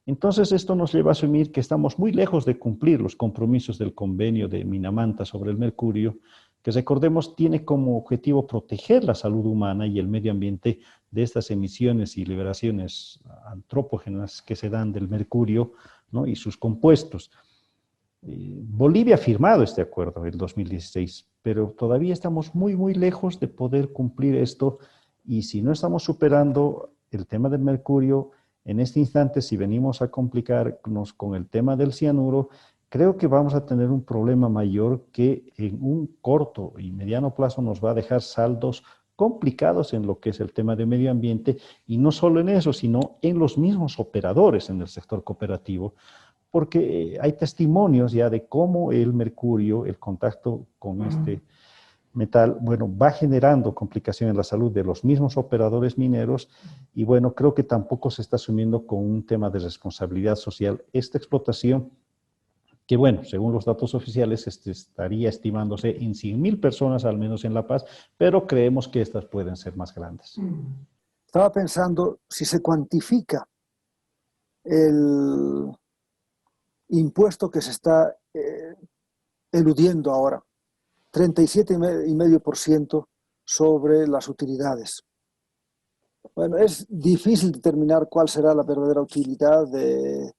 Entonces, esto nos lleva a asumir que estamos muy lejos de cumplir los compromisos del convenio de Minamanta sobre el mercurio, que recordemos tiene como objetivo proteger la salud humana y el medio ambiente de estas emisiones y liberaciones antropógenas que se dan del mercurio, ¿no? Y sus compuestos. Bolivia ha firmado este acuerdo en el 2016, pero todavía estamos muy, muy lejos de poder cumplir esto y si no estamos superando el tema del mercurio, en este instante, si venimos a complicarnos con el tema del cianuro, creo que vamos a tener un problema mayor que en un corto y mediano plazo nos va a dejar saldos complicados en lo que es el tema de medio ambiente y no solo en eso, sino en los mismos operadores en el sector cooperativo, porque hay testimonios ya de cómo el mercurio, el contacto con este metal, bueno, va generando complicaciones en la salud de los mismos operadores mineros y bueno, creo que tampoco se está asumiendo con un tema de responsabilidad social esta explotación que bueno, según los datos oficiales estaría estimándose en 100.000 personas al menos en La Paz, pero creemos que estas pueden ser más grandes. Estaba pensando si se cuantifica el impuesto que se está eludiendo ahora, 37,5% sobre las utilidades. Bueno, es difícil determinar cuál será la verdadera utilidad de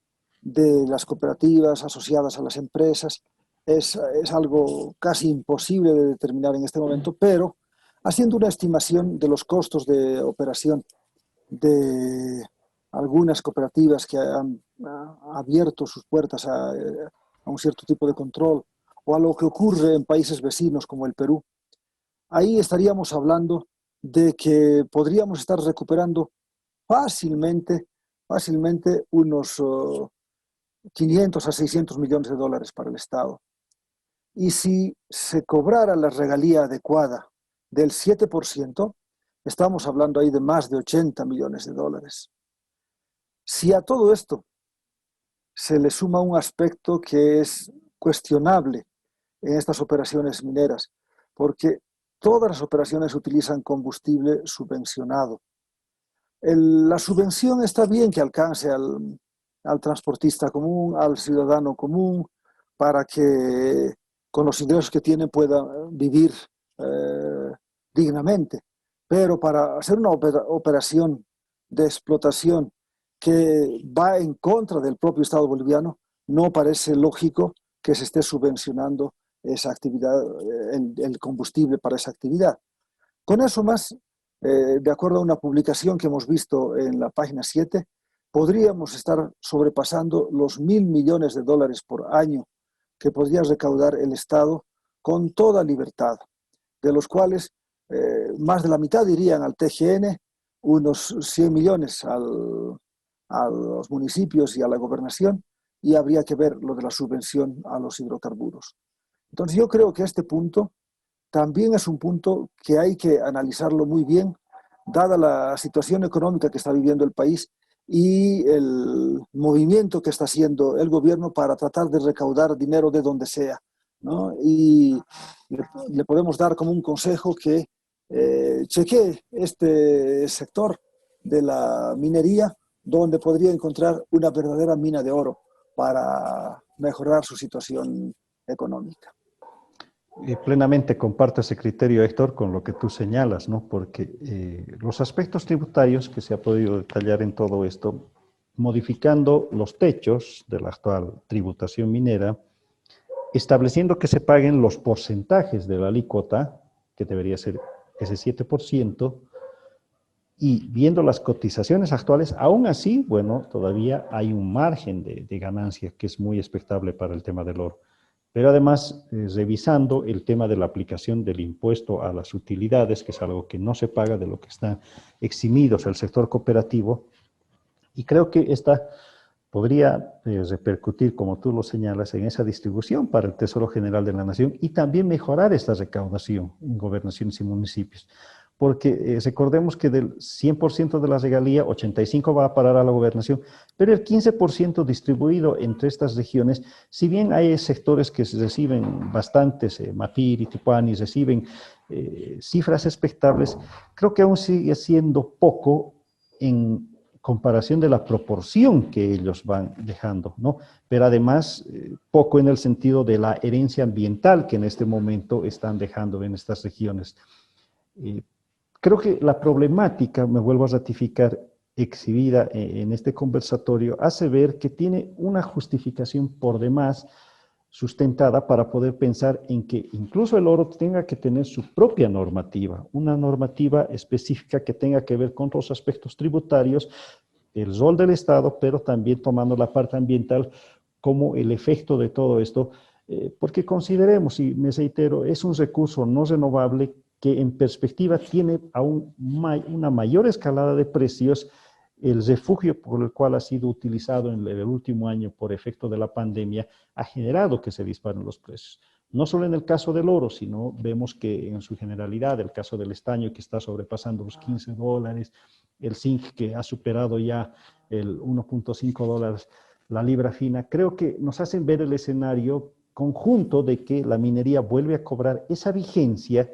las cooperativas asociadas a las empresas. Es algo casi imposible de determinar en este momento, pero haciendo una estimación de los costos de operación de algunas cooperativas que han abierto sus puertas a un cierto tipo de control o a lo que ocurre en países vecinos como el Perú, ahí estaríamos hablando de que podríamos estar recuperando fácilmente unos 500 a 600 millones de dólares para el Estado. Y si se cobrara la regalía adecuada del 7%, estamos hablando ahí de más de 80 millones de dólares. Si a todo esto se le suma un aspecto que es cuestionable en estas operaciones mineras, porque todas las operaciones utilizan combustible subvencionado. La subvención está bien que alcance al transportista común, al ciudadano común, para que con los ingresos que tiene pueda vivir dignamente. Pero para hacer una operación de explotación que va en contra del propio Estado boliviano, no parece lógico que se esté subvencionando esa actividad, el combustible para esa actividad. Con eso más, de acuerdo a una publicación que hemos visto en la página 7, podríamos estar sobrepasando los 1.000 millones de dólares por año que podría recaudar el Estado con toda libertad, de los cuales más de la mitad irían al TGN, unos 100 millones a los municipios y a la gobernación, y habría que ver lo de la subvención a los hidrocarburos. Entonces yo creo que este punto también es un punto que hay que analizarlo muy bien, dada la situación económica que está viviendo el país y el movimiento que está haciendo el gobierno para tratar de recaudar dinero de donde sea, ¿no? Y le podemos dar como un consejo que chequee este sector de la minería, donde podría encontrar una verdadera mina de oro para mejorar su situación económica. Plenamente comparto ese criterio, Héctor, con lo que tú señalas, ¿no? Porque los aspectos tributarios que se ha podido detallar en todo esto modificando los techos de la actual tributación minera, estableciendo que se paguen los porcentajes de la alícuota, que debería ser ese 7%, y viendo las cotizaciones actuales, aún así, bueno, todavía hay un margen de ganancia que es muy expectable para el tema del oro. Pero además, revisando el tema de la aplicación del impuesto a las utilidades, que es algo que no se paga, de lo que están eximidos el sector cooperativo, y creo que esta podría repercutir, como tú lo señalas, en esa distribución para el Tesoro General de la Nación y también mejorar esta recaudación en gobernaciones y municipios. Porque recordemos que del 100% de la regalía, 85% va a parar a la gobernación, pero el 15% distribuido entre estas regiones, si bien hay sectores que reciben bastantes, Mapiri, Tipuani, reciben cifras expectables, creo que aún sigue siendo poco en comparación de la proporción que ellos van dejando, ¿no? Pero además, poco en el sentido de la herencia ambiental que en este momento están dejando en estas regiones. Creo que la problemática, me vuelvo a ratificar, exhibida en este conversatorio, hace ver que tiene una justificación por demás sustentada para poder pensar en que incluso el oro tenga que tener su propia normativa, una normativa específica que tenga que ver con los aspectos tributarios, el rol del Estado, pero también tomando la parte ambiental como el efecto de todo esto, porque consideremos, y me reitero, es un recurso no renovable que en perspectiva tiene aún una mayor escalada de precios. El refugio por el cual ha sido utilizado en el último año por efecto de la pandemia ha generado que se disparen los precios. No solo en el caso del oro, sino vemos que en su generalidad, el caso del estaño que está sobrepasando los $15, el zinc que ha superado ya el 1.5 dólares la libra fina, creo que nos hacen ver el escenario conjunto de que la minería vuelve a cobrar esa vigencia,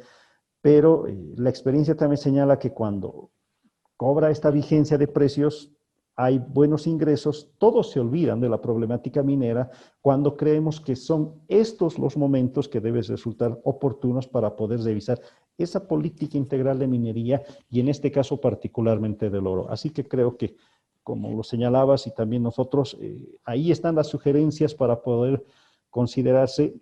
pero la experiencia también señala que cuando cobra esta vigencia de precios, hay buenos ingresos, todos se olvidan de la problemática minera cuando creemos que son estos los momentos que deben resultar oportunos para poder revisar esa política integral de minería y en este caso particularmente del oro. Así que creo que, como lo señalabas y también nosotros, ahí están las sugerencias para poder considerarse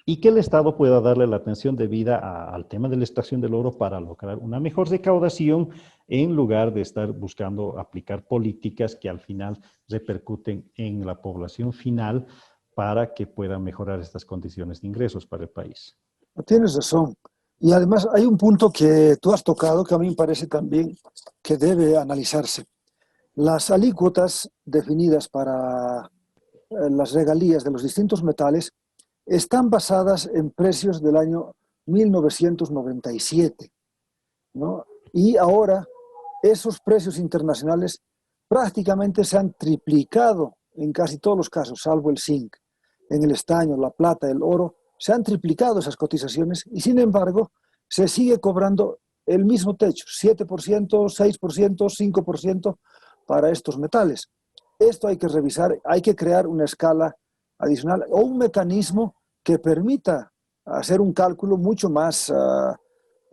y que el Estado pueda darle la atención debida al tema de la extracción del oro para lograr una mejor recaudación en lugar de estar buscando aplicar políticas que al final repercuten en la población final para que puedan mejorar estas condiciones de ingresos para el país. Tienes razón. Y además hay un punto que tú has tocado que a mí me parece también que debe analizarse. Las alícuotas definidas para las regalías de los distintos metales están basadas en precios del año 1997, ¿no? Y ahora esos precios internacionales prácticamente se han triplicado en casi todos los casos, salvo el zinc. En el estaño, la plata, el oro, se han triplicado esas cotizaciones y sin embargo se sigue cobrando el mismo techo, 7%, 6%, 5% para estos metales. Esto hay que revisar, hay que crear una escala adicional o un mecanismo que permita hacer un cálculo mucho más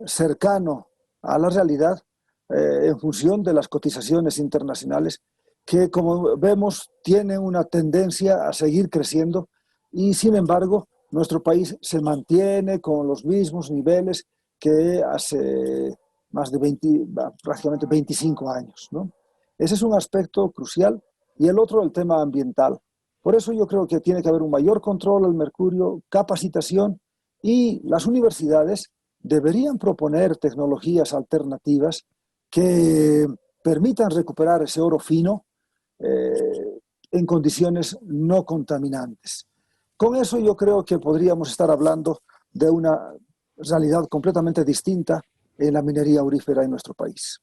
cercano a la realidad en función de las cotizaciones internacionales que, como vemos, tienen una tendencia a seguir creciendo y, sin embargo, nuestro país se mantiene con los mismos niveles que hace más de prácticamente 25 años, ¿no? Ese es un aspecto crucial. Y el otro, el tema ambiental. Por eso yo creo que tiene que haber un mayor control al mercurio, capacitación, y las universidades deberían proponer tecnologías alternativas que permitan recuperar ese oro fino en condiciones no contaminantes. Con eso yo creo que podríamos estar hablando de una realidad completamente distinta en la minería aurífera en nuestro país.